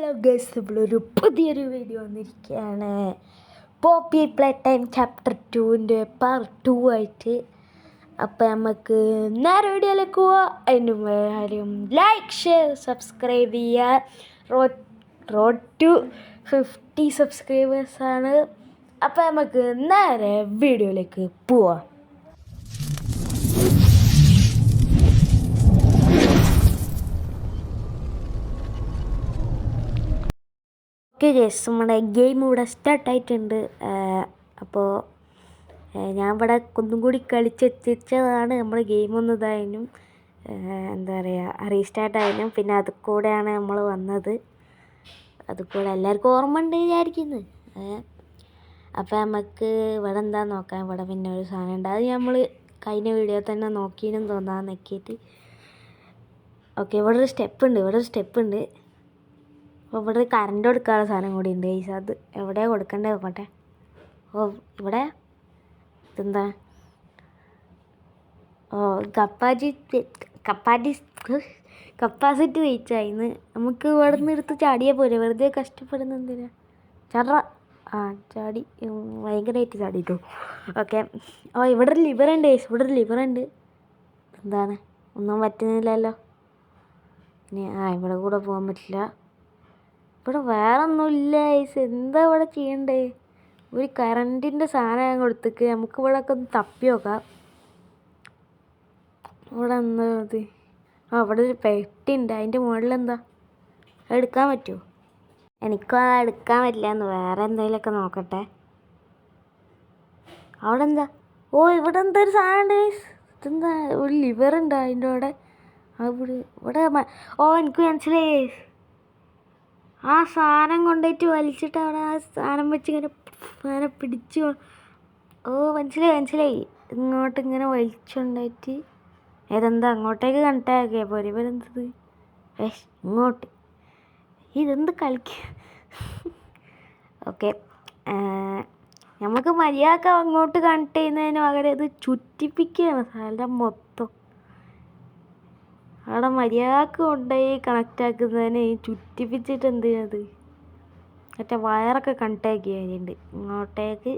Hello guys, നമ്മളൊരു പുതിയൊരു video വന്നിരിക്കുകയാണ്. പോപ്പി പ്ലേ ടൈം ചാപ്റ്റർ 2ൻ്റെ പാർട്ട് 2 ആയിട്ട്. അപ്പം നമുക്ക് നേരെ വീഡിയോയിലേക്ക് പോവാം. അതിന് കാര്യം ലൈക്ക്, ഷെയർ, സബ്സ്ക്രൈബ് ചെയ്യുക. റോഡ് ടു 50 സബ്സ്ക്രൈബേഴ്സാണ്. അപ്പം നമുക്ക് നേരെ വീഡിയോയിലേക്ക് പോവാം. ഓക്കെ ഗൈസ്, നമ്മുടെ ഗെയിം ഇവിടെ സ്റ്റാർട്ടായിട്ടുണ്ട്. അപ്പോൾ ഞാൻ ഇവിടെ ഒന്നും കൂടി കളിച്ചെത്തിച്ചതാണ്. നമ്മൾ ഗെയിം ഒന്ന് ഇതായാലും എന്താ പറയുക, റീസ്റ്റാർട്ടായാലും പിന്നെ അത് കൂടെയാണ് നമ്മൾ വന്നത്. അത് കൂടെ എല്ലാവർക്കും ഓർമ്മ ഉണ്ട് വിചാരിക്കുന്നത്. അപ്പോൾ നമുക്ക് ഇവിടെ എന്താ നോക്കാം. ഇവിടെ പിന്നെ ഒരു സാധനം ഉണ്ട്, അത് നമ്മൾ കഴിഞ്ഞ വീഡിയോ തന്നെ നോക്കിയെന്നും തോന്നാൻ നോക്കിയിട്ട്. ഓക്കെ, ഇവിടെ ഒരു സ്റ്റെപ്പ് ഉണ്ട്. അപ്പോൾ ഇവിടെ കറണ്ട് കൊടുക്കാനുള്ള സാധനം കൂടി ഉണ്ട് ഗൈസ്. അത് എവിടെയാണ് കൊടുക്കേണ്ടത് നോക്കട്ടെ. ഓ, ഇവിടെ ഇതെന്താ? കപ്പാസിറ്റി റീച്ചായിന്ന്. നമുക്ക് ഇവിടെ നിന്ന് എടുത്ത് ചാടിയാൽ പോരെ, വെറുതെ കഷ്ടപ്പെടുന്ന എന്തിനാ? ചാടി ഭയങ്കരമായിട്ട് ചാടിയിട്ടു. ഓക്കെ, ഇവിടെ ഒരു ലിവർ ഉണ്ട് ഗൈസ്, ഇവിടെ ഒരു ലിവർ ഉണ്ട്. എന്താണ്, ഒന്നും പറ്റുന്നില്ലല്ലോ. ഇനി ഇവിടെ കൂടെ പോകാൻ പറ്റില്ല. ഇവിടെ വേറെ ഒന്നുമില്ല ഗൈസ്. എന്താ ഇവിടെ ചെയ്യണ്ടേ? ഒരു കറണ്ടിൻ്റെ സാധനം കൊടുത്തേക്ക്. നമുക്ക് ഇവിടെ ഒക്കെ ഒന്ന് തപ്പി നോക്കാം. ഇവിടെ എന്താ ഇത്? ഇവിടെ ഒരു പെട്ടിയുണ്ട്. അതിൻ്റെ മുകളിലെന്താ? എടുക്കാൻ പറ്റുമോ? എനിക്കും അത് എടുക്കാൻ പറ്റില്ല. എന്ന് വേറെ എന്തെങ്കിലുമൊക്കെ നോക്കട്ടെ. അവിടെ എന്താ? ഇവിടെ എന്താ ഒരു സാധനം ഉണ്ട് ഗൈസ്. ഇതെന്താ? ഒരു ലിവർ ഉണ്ട് അതിൻ്റെ അവിടെ. ഇവിടെ എനിക്ക് മനസ്സിലായി. ആ സാധനം കൊണ്ടുപോയിട്ട് വലിച്ചിട്ട് അവിടെ ആ സാധനം വെച്ച് ഇങ്ങനെ പിടിച്ച് മനസ്സിലായി. ഇങ്ങോട്ട് ഇങ്ങനെ വലിച്ചുകൊണ്ടായിട്ട് ഏതെന്താ അങ്ങോട്ടേക്ക് കണക്റ്റാക്കിയാൽ പോരെ. ഇവരെന്തത് ഇങ്ങോട്ട് ഇതെന്ത് കളിക്കുക? ഓക്കെ, നമുക്ക് മര്യാദ അങ്ങോട്ട് കണക്ട് ചെയ്യുന്നതിന് പകരം ഇത് ചുറ്റിപ്പിക്കുകയാണ് സ്ഥലം മൊത്തം. അവിടെ മര്യാദക്ക് കൊണ്ടുപോയി കണക്റ്റ് ആക്കുന്നതിന് ചുറ്റിപ്പിച്ചിട്ട് എന്ത് ചെയ്യുന്നത്? മറ്റേ വയറൊക്കെ കണക്റ്റ് ആക്കി കഴിഞ്ഞിട്ടുണ്ട് ഇങ്ങോട്ടേക്ക്.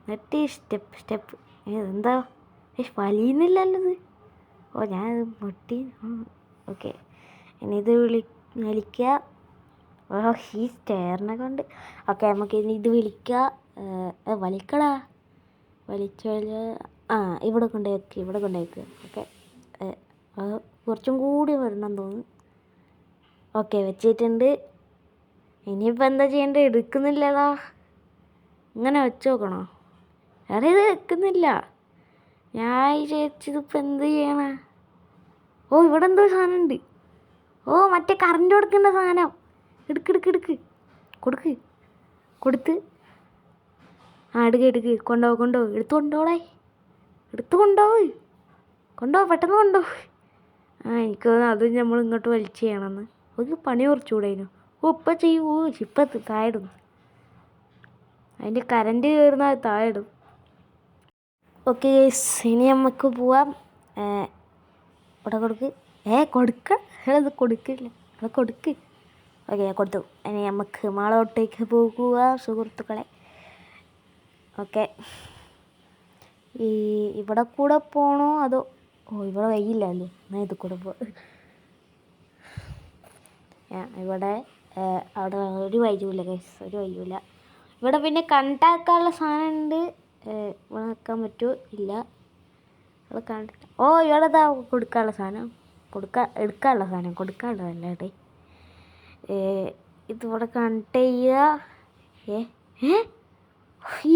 എന്നിട്ട് സ്റ്റെപ്പ് എന്താ വലിയുന്നില്ലല്ലോ ഇത്. ഞാൻ പൊട്ടി. ഓക്കെ, ഇനി ഇത് വലിക്കുക. ഈ സ്റ്റെയറിനെ കൊണ്ട്. ഓക്കെ, നമുക്ക് ഇനി ഇത് വലിക്കടാ. വലിച്ചു ഇവിടെ കൊണ്ടുപോയി. ഓക്കെ, കുറച്ചും കൂടി വരണം തോന്നുന്നു. ഓക്കെ, വെച്ചിട്ടുണ്ട്. ഇനിയിപ്പോൾ എന്താ ചെയ്യേണ്ടത്? എടുക്കുന്നില്ലടാ. ഇങ്ങനെ വെച്ച് നോക്കണോ? വേറെ ഇത് എടുക്കുന്നില്ല. ഞാൻ വിചാരിച്ചതിപ്പോൾ എന്ത് ചെയ്യണ? ഇവിടെ എന്തോ സാധനം ഉണ്ട്. മറ്റേ കറണ്ട് കൊടുക്കേണ്ട സാധനം. എടുക്ക് കൊടുത്ത് എടുക്ക് കൊണ്ടുപോകും. എടുത്ത് കൊണ്ടുപോകും പെട്ടെന്ന് കൊണ്ടുപോകും. എനിക്ക് അതും നമ്മൾ ഇങ്ങോട്ട് വലിച്ചു ചെയ്യണമെന്ന്. ഒരു പണി കുറച്ചുകൂടായിരുന്നു. ഇപ്പം ചെയ്യൂ. ഇപ്പം താഴെടും. അതിൻ്റെ കറണ്ട് കയറുന്ന താഴെടും. ഓക്കെ ഗൈസ്, ഇനി നമുക്ക് പോവാം. ഇവിടെ കൊടുക്കില്ല. കൊടുക്ക്. ഓക്കെ, കൊടുത്തു. ഇനി നമുക്ക് മാളോട്ടേക്ക് പോകുക സുഹൃത്തുക്കളെ. ഓക്കെ, ഇവിടെ കൂടെ പോകണോ അതോ ഇവിടെ വൈകില്ലല്ലേ? എന്നാൽ ഇത് കൂടെ ഇവിടെ അവിടെ ഒരു വഴിയുമില്ല ഗൈസ്, ഒരു വഴിയുമില്ല. ഇവിടെ പിന്നെ കണ്ടാക്കാനുള്ള സാധനം ഉണ്ട്. ഇവിടെ നിൽക്കാൻ പറ്റുമോ? ഇല്ല. ഇവിടെ കണ്ടിട്ട് ഇവിടെ ഇതാ കൊടുക്കാനുള്ള സാധനം. കൊടുക്കാനുള്ളതല്ല കേട്ടോ. ഇതിവിടെ കണക്ട് ചെയ്യുക.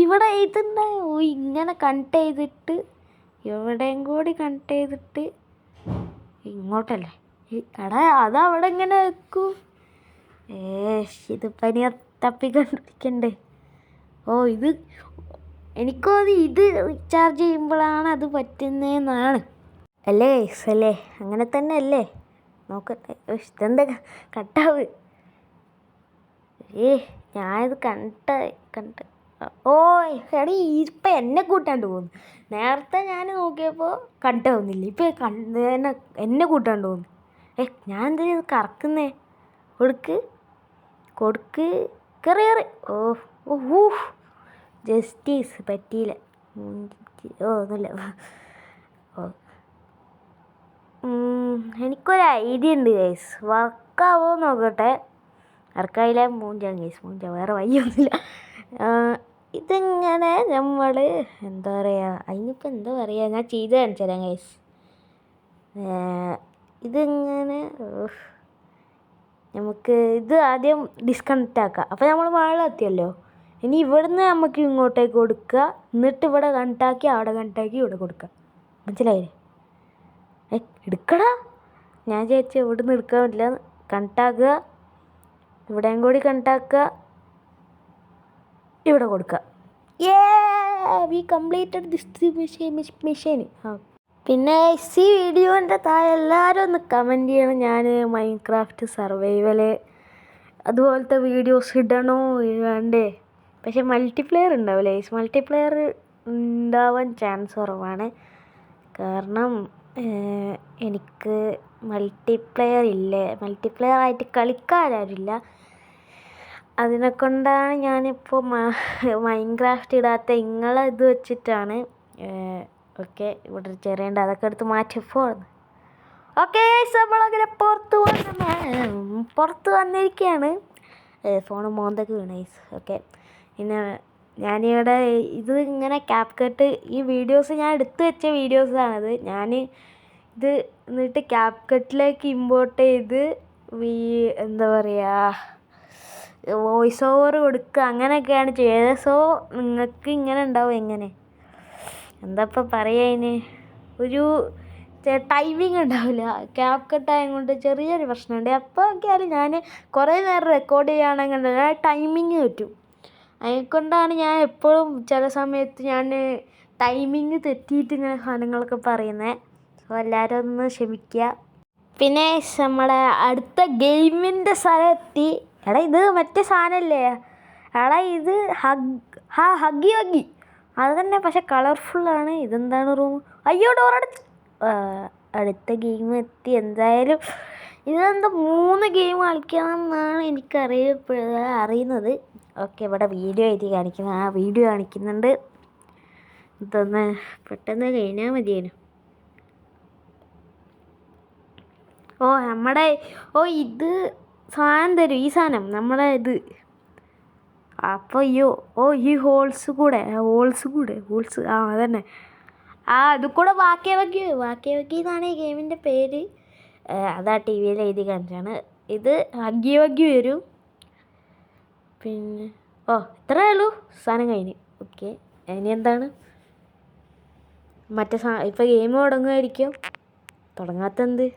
ഇവിടെ ഇതെന്താ? ഇങ്ങനെ കണക്ട് ചെയ്തിട്ട് എവിടെയും കൂടി കണക്ട് ചെയ്തിട്ട് ഇങ്ങോട്ടല്ലേ? അതവിടെ ഇങ്ങനെ വെക്കൂ. ഇതിപ്പോൾ ഇനി തപ്പിക്കണ്ടിരിക്കണ്ടേ? ഇത് എനിക്കോ ഇത് റീചാർജ് ചെയ്യുമ്പോഴാണ് അത് പറ്റുന്നതെന്നാണ്. അല്ലേ ഗൈസ്? അല്ലേ? അങ്ങനെ തന്നെ അല്ലേ? നോക്കട്ടെ. ഇതെന്താ കട്ടാവ്? ഞാനിത് കണ്ടിട്ട് എടീ ഇപ്പം എന്നെ കൂട്ടാണ്ട് പോകുന്നു. നേരത്തെ ഞാൻ നോക്കിയപ്പോൾ കട്ടാവുന്നില്ല. ഇപ്പം എന്നെ കൂട്ടാണ്ട് പോകുന്നു. ഞാൻ എന്തിനാ ഇത് കറക്കുന്നേ? കൊടുക്ക്. കൊടുക്ക് കയറി കയറി. ഓ ഓ ഊ ജസ്റ്റീസ് പറ്റിയില്ല. ഒന്നുമില്ല. ഓ എനിക്കൊരു ഐഡിയ ഉണ്ട് ഗൈസ്, വർക്കാവോ നോക്കട്ടെ. വർക്കായില്ല മൂഞ്ചാം ഗൈസ്, മൂഞ്ചാം, വേറെ വഴിയൊന്നുമില്ല. ഇതിങ്ങനെ നമ്മൾ എന്താ പറയുക, അതിനിപ്പോൾ എന്താ പറയുക, ഞാൻ ചെയ്ത് കാണിച്ചു തരാം ഗൈസ്. ഇതിങ്ങനെ നമുക്ക് ഇത് ആദ്യം ഡിസ്കണക്റ്റ് ആക്കാം. അപ്പോൾ നമ്മൾ മേളിൽ എത്തിയല്ലോ. ഇനി ഇവിടുന്ന് നമുക്ക് ഇങ്ങോട്ടേക്ക് കൊടുക്കുക, എന്നിട്ട് ഇവിടെ കണക്റ്റാക്കി അവിടെ കണക്റ്റാക്കി ഇവിടെ കൊടുക്കുക. മനസ്സിലായില്ലേ? എടുക്കടാ. ഞാൻ ചേച്ചി ഇവിടുന്ന് എടുക്കാൻ പറ്റില്ല. കണക്റ്റാക്കുക, ഇവിടെയും കൂടി കണക്റ്റാക്കുക, ഇവിടെ കൊടുക്കുക. We completed this mission. പിന്നെ ഈ വീഡിയോൻ്റെ താഴെ എല്ലാവരും ഒന്ന് കമൻറ്റ് ചെയ്യണം. ഞാൻ മൈൻക്രാഫ്റ്റ് സർവൈവൽ അതുപോലത്തെ വീഡിയോസ് ഇടണോ വേണ്ടേ? പക്ഷെ മൾട്ടിപ്ലെയർ ഉണ്ടാവില്ലേ? മൾട്ടിപ്ലെയർ ഉണ്ടാവാൻ ചാൻസ് കുറവാണ്. കാരണം എനിക്ക് മൾട്ടിപ്ലെയർ ആയിട്ട് കളിക്കാനാരില്ല. അതിനെക്കൊണ്ടാണ് ഞാനിപ്പോൾ മൈൻക്രാഫ്റ്റ് ഇടാത്ത. ഇങ്ങളെ ഇത് വെച്ചിട്ടാണ്. ഓക്കെ, ഇവിടെ ചെറിയുണ്ട്, അതൊക്കെ എടുത്ത് മാറ്റിയപ്പോൾ ഓക്കെ നമ്മളങ്ങനെ പുറത്ത് വന്നിരിക്കുകയാണ്. ഫോണ് മോന്തൊക്കെ വീണ. ഓക്കെ, പിന്നെ ഞാനിവിടെ ഇത് ഇങ്ങനെ ക്യാപ്കട്ട്, ഈ വീഡിയോസ് ഞാൻ എടുത്തു വെച്ച വീഡിയോസാണിത്. ഞാൻ ഇത് എന്നിട്ട് ക്യാപ്കട്ടിലേക്ക് ഇമ്പോർട്ട് ചെയ്ത് എന്താ പറയുക, വോയിസ് ഓവർ കൊടുക്കുക, അങ്ങനെയൊക്കെയാണ് ചെയ്തത്. സോ നിങ്ങൾക്ക് ഇങ്ങനെ ഉണ്ടാവും. എങ്ങനെ എന്താ ഇപ്പം പറയുക, അതിന് ഒരു ടൈമിങ് ഉണ്ടാവില്ല. ക്യാപ്കട്ട് ആയതുകൊണ്ട് ചെറിയൊരു പ്രശ്നമുണ്ട്. അപ്പോൾ ഒക്കെയാലും ഞാൻ കുറേ നേരം റെക്കോർഡ് ചെയ്യുകയാണെങ്കിൽ ടൈമിങ് പറ്റും. അതിനെക്കൊണ്ടാണ് ഞാൻ എപ്പോഴും ചില സമയത്ത് ഞാൻ ടൈമിങ് തെറ്റിയിട്ട് ഇങ്ങനെ സാധനങ്ങളൊക്കെ പറയുന്നത്. സോ എല്ലാവരും ഒന്ന് ക്ഷമിക്കുക. പിന്നെ നമ്മളെ അടുത്ത ഗെയിമിൻ്റെ സ്ഥലം എത്തി. എടാ ഇത് മറ്റേ സാധനമല്ലേ? എടാ ഇത് ഹഗ്ഗി അത് തന്നെ, പക്ഷെ കളർഫുള്ളാണ്. ഇതെന്താണ് റൂം? അയ്യോ, ഡോറടച്ച്. അടുത്ത ഗെയിം എത്തി. എന്തായാലും ഇതെന്താ 3 ഗെയിം കളിക്കണം എന്നാണ് അറിയുന്നത്. ഓക്കെ, ഇവിടെ വീഡിയോ എഴുതി കാണിക്കുന്നത്, ആ വീഡിയോ കാണിക്കുന്നുണ്ട്. ഇതൊന്ന് പെട്ടെന്ന് കഴിഞ്ഞാൽ മതിയേനു. ഇത് സാധനം തരും. ഈ സാധനം നമ്മളെ ഇത്. അപ്പോൾ ഈ ഹോൾസ് കൂടെ അതന്നെ. അത് കൂടെ വാക്കിയ വക്കി എന്നാണ് ഈ ഗെയിമിൻ്റെ പേര്. അതാ ടി വിയിൽ എഴുതി കാണിച്ചാണ്. ഇത് ഹഗ്ഗി വരും. പിന്നെ ഇത്രയേ ഉള്ളൂ. സാധനം കഴിഞ്ഞു. ഓക്കെ, ഇനി എന്താണ് മറ്റേ ഇപ്പോൾ ഗെയിം തുടങ്ങുമായിരിക്കും. തുടങ്ങാത്തെന്ത്?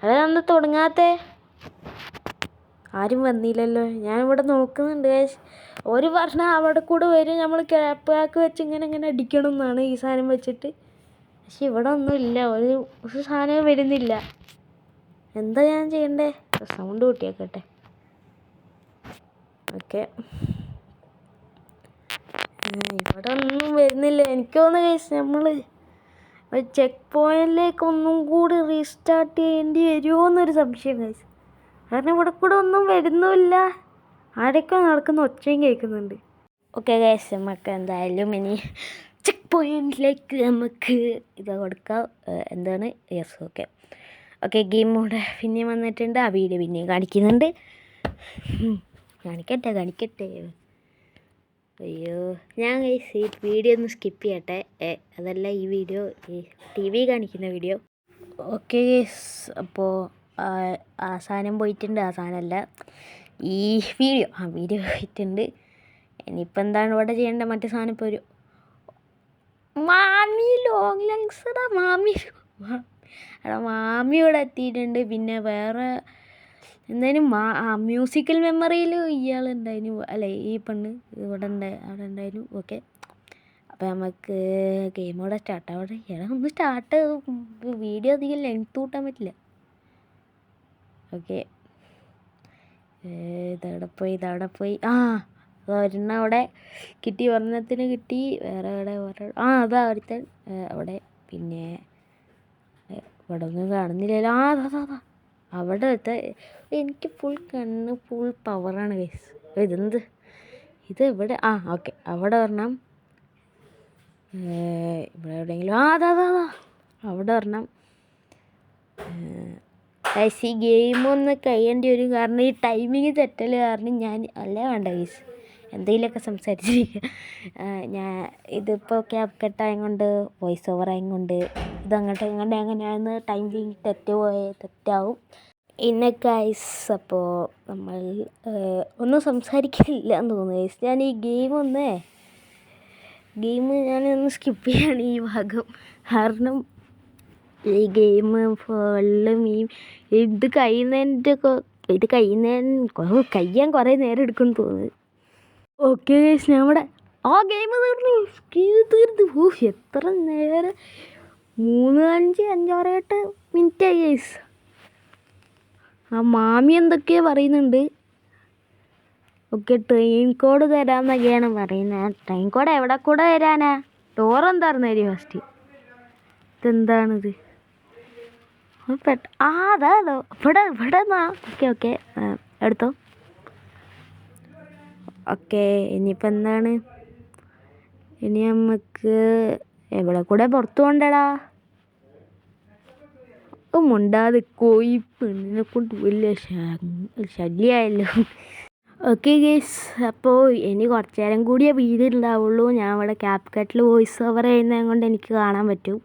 അതൊന്ന് തുടങ്ങാത്തേ? ആരും വന്നില്ലല്ലോ. ഞാനിവിടെ നോക്കുന്നുണ്ട്. ഒരു പ്രശ്നം അവിടെ കൂടെ വരും. നമ്മൾ ക്യാപ്പാക്ക് വെച്ച് ഇങ്ങനെ അടിക്കണം എന്നാണ് ഈ സാധനം വെച്ചിട്ട്. പക്ഷെ ഇവിടെ ഒന്നുമില്ല, ഒരു സാധനവും വരുന്നില്ല. എന്താ ഞാൻ ചെയ്യണ്ടേ? സൗണ്ട് കൂട്ടിയാക്കട്ടെ. ഓക്കെ, ഇവിടെ ഒന്നും വരുന്നില്ല. എനിക്ക് തോന്നുന്നു ഗൈസ് നമ്മൾ ചെക്ക് പോയിന്റിലേക്ക് ഒന്നും കൂടി റീസ്റ്റാർട്ട് ചെയ്യേണ്ടി വരുമോ എന്നൊരു സംശയം ഗൈസ്. കാരണം ഇവിടെ കൂടെ ഒന്നും വരുന്നുമില്ല. ആരൊക്കെ നടക്കുന്ന ഒച്ചയും കേൾക്കുന്നുണ്ട്. ഓക്കെ ഗൈസ്, നമുക്ക് എന്തായാലും ഇനി ചെക്ക് പോയിന്റിലേക്ക് നമുക്ക് ഇത് കൊടുക്കാം. എന്താണ്? യെസ്, ഓക്കെ ഗെയിം മോഡ് പിന്നെയും വന്നിട്ടുണ്ട്. ആ വീഡിയോ പിന്നെയും കാണിക്കുന്നുണ്ട്. കാണിക്കട്ടെ. അയ്യോ, ഞാൻ ഗൈസ് ഈ വീഡിയോ ഒന്ന് സ്കിപ്പ് ചെയ്യട്ടെ. അതല്ല, ഈ വീഡിയോ ടി വി കാണിക്കുന്ന വീഡിയോ. ഓക്കെ ഗൈസ്, അപ്പോൾ ആ സാധനം പോയിട്ടുണ്ട്. ആ സാധനമല്ല, ഈ വീഡിയോ പോയിട്ടുണ്ട്. ഇനിയിപ്പോൾ എന്താണ് ഇവിടെ ചെയ്യേണ്ടത്? മറ്റേ സാധനം ഇപ്പോൾ ഒരു മാമി ലോങ് ലങ്സടാ. മാമി ഇവിടെ എത്തിയിട്ടുണ്ട്. പിന്നെ വേറെ എന്തായാലും മ്യൂസിക്കൽ മെമ്മറിയിൽ ഇയാളുണ്ടായിരുന്നു, അല്ലേ ഈ പെണ്ണ് അവിടെ ഉണ്ടായിരുന്നു. ഓക്കെ, അപ്പോൾ നമുക്ക് ഗെയിമോടെ സ്റ്റാർട്ടാവട്ടെ. ഒന്ന് സ്റ്റാർട്ട്. വീഡിയോ അധികം ലെങ്ത് കൂട്ടാൻ പറ്റില്ല. ഓക്കെ, ഇതവിടെ പോയി ഒരെണ്ണം അവിടെ കിട്ടി, ഒരെണ്ണത്തിന് കിട്ടി. വേറെ അതാ ഒരുത്തൻ അവിടെ. പിന്നെ ഇവിടെ ഒന്നും കാണുന്നില്ലല്ലോ. അതാ അവിടുത്തെ എനിക്ക് ഫുൾ കണ്ണ് ഫുൾ പവറാണ് ഗൈസ്. ഇതെവിടെ ഓക്കെ അവിടെ ഒരെണ്ണം, ഇവിടെ എവിടെയെങ്കിലും അതാ അവിടെ ഒരെണ്ണം. ഗൈസ് ഈ ഗെയിമൊന്ന് കഴിയേണ്ടി വരും, കാരണം ഈ ടൈമിങ് തെറ്റൽ കാരണം ഞാൻ വേണ്ട ഗൈസ് എന്തെങ്കിലുമൊക്കെ സംസാരിച്ചിരിക്കുക. ഞാൻ ഇതിപ്പോൾ ക്യാപ് കട്ടായത് കൊണ്ട് വോയിസ് ഓവർ ആയത് കൊണ്ട് ഇതങ്ങോട്ട് അങ്ങനെയാണെന്ന് ടൈമിങ് തെറ്റാവും. പിന്നെ ഗൈസ് അപ്പോൾ നമ്മൾ ഒന്നും സംസാരിക്കില്ല എന്ന് തോന്നുന്നു ഗൈസ്. ഞാൻ ഈ ഗെയിം ഞാനൊന്ന് സ്കിപ്പ് ചെയ്യാണ് ഈ ഭാഗം, കാരണം ഈ ഗെയിം ഫുള്ളും ഇത് കഴിയാൻ കുറേ നേരം എടുക്കുമെന്ന് തോന്നുന്നു. ഓക്കെ ഗൈസ് നമ്മുടെ ഗെയിം തീർന്നു. എത്ര നേരം 3-5-6-8 മിനിറ്റായി ഗൈസ്. മാമി എന്തൊക്കെയോ പറയുന്നുണ്ട്. ഓക്കെ ട്രെയിൻ കോഡ് തരാമെന്നൊക്കെയാണ് പറയുന്നത്. ട്രെയിൻ കോഡ് എവിടെ കൂടെ വരാനാ? ഡോറെന്തായിരുന്നു തരും ഫസ്റ്റ്. ഇതെന്താണിത്? അതാ ഇവിടെ ഓക്കെ എടുത്തോ. ഓക്കെ ഇനിയിപ്പോൾ എന്താണ്? ഇനി നമുക്ക് എവിടെ കൂടെ പുറത്തു പോകണ്ടടാ? മുണ്ടാതെ കോയി പെണ്ണിനെ കൊണ്ട് വലിയ ശല്യമായല്ലോ. ഓക്കെ ഗൈസ് അപ്പോൾ ഇനി കുറച്ച് നേരം കൂടിയേ വീഡിയോ ഉണ്ടാവുള്ളൂ. ഞാൻ ഇവിടെ ക്യാപ് കട്ടിൽ വോയിസ് ഓവർ ചെയ്യുന്നത് കൊണ്ട് എനിക്ക് കാണാൻ പറ്റും.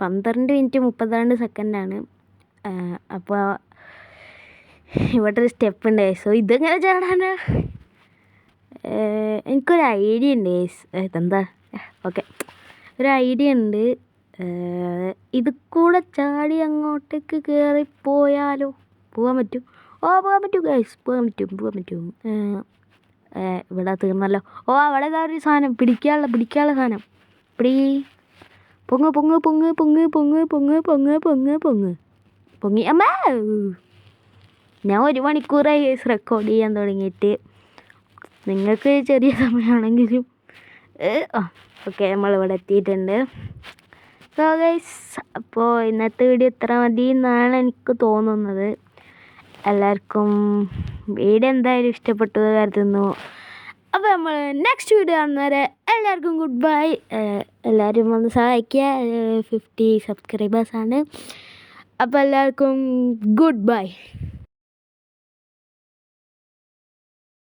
12 മിനിറ്റ് 32 സെക്കൻഡാണ്. അപ്പോൾ ഇവിടെ ഒരു സ്റ്റെപ്പ് ഉണ്ട്. സോ ഇതെങ്ങനെ ചാടാനാ? എനിക്കൊരു ഐഡിയ ഉണ്ട് ഗൈസ്. ഇതെന്താ? ഓക്കെ ഒരു ഐഡിയ ഉണ്ട്. ഇത് കൂടെ ചാടി അങ്ങോട്ടേക്ക് കയറിപ്പോയാലോ? പോകാൻ പറ്റും. പോകാൻ പറ്റും ഗൈസ്, പോകാൻ പറ്റും. ഇവിടെ തീർന്നല്ലോ. അവിടെ ഒരു സാധനം പിടിക്കാനുള്ള സാധനം. പൊങ്ങി അമ്മ. ഞാൻ 1 മണിക്കൂറായി ഗൈസ് റെക്കോർഡ് ചെയ്യാൻ തുടങ്ങിയിട്ട്. നിങ്ങൾക്ക് ചെറിയ സമയമാണെങ്കിലും ഓക്കെ നമ്മളിവിടെ എത്തിയിട്ടുണ്ട്. സോ ഗൈസ് അപ്പോൾ ഇന്നത്തെ വീഡിയോ ഇത്ര മതി എന്നാണ് എനിക്ക് തോന്നുന്നത്. എല്ലാവർക്കും വീഡിയോ എന്തായാലും ഇഷ്ടപ്പെട്ടു കരുതുന്നു. അപ്പോൾ നമ്മൾ നെക്സ്റ്റ് വീഡിയോ കാണുന്നവരെ എല്ലാവർക്കും ഗുഡ് ബൈ. എല്ലാവരും ഒന്ന് സഹായിക്കുക. 50 സബ്സ്ക്രൈബേഴ്സാണ്. അപ്പോൾ എല്ലാവർക്കും ഗുഡ് ബൈ.